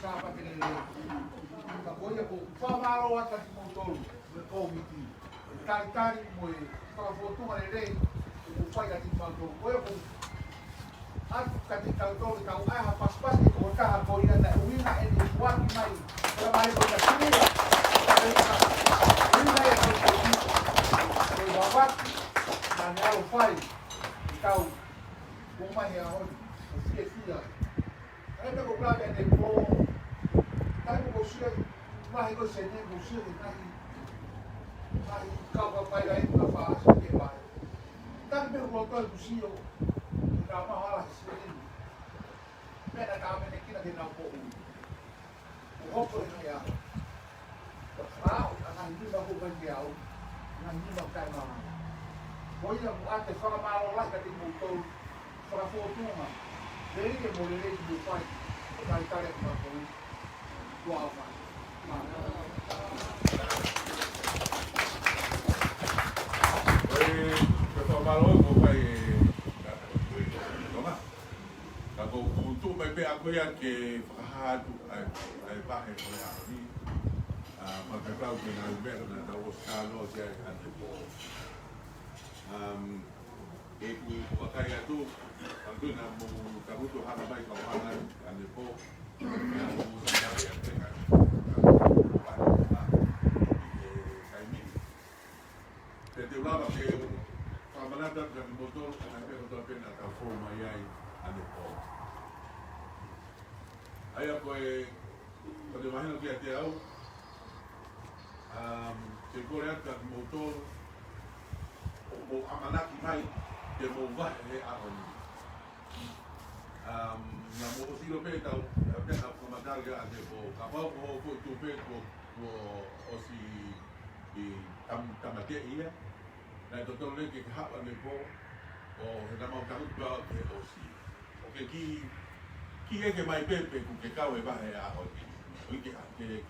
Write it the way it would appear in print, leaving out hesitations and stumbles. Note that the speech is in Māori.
sapa ke le ka koia ko whamaro ata ki moutolu me komiti tari mo e whakafotunga le rei ko whai ka ti moutolu koia ko atu ka te tautolu ka uaha paspasi ko kaha ko ina na uina e ni waki mai ka mai ko ka tinea uina e ko ko wawaki na ne alo whai i tau ko mai a honi o fia ainda ko praga de po tai ko sia vai ko se ne ko sia nai ka pai ai na fa se ke vai tai me ko to ko sio ka ma hala se ni pena ka me ne kina de na po o hopo ni ya ah ana ni ba ko ban ke au na ni ba kai ma ko ia ko ate fa ma la ka ti mo to fa fortuna Ele que morreu do pai, vai estar aqui na frente do alma. Pessoal, valeu, vou vai. Toma. Tá bom, tu vai ver a coisa que faz ai vai por aí. Mas é claro que na Uber na Oscar não se é e ku pakai tu tentu nak kamu tu hal baik kawan ane po kamu sedang ya dengan kami jadi ulama ke kamera dan motor ane motor pena ka forma yai ane po aí quando imagino que até ao se correr com motor o amanaki mai de mo vai e a oni na mo silo pe tau pe a como carga de po capau o tu pe o si e tamate ia na doutor le que ha ne po o he na mo kamu pa o si o que ki e que mai pe ku que cau e vai a oni o que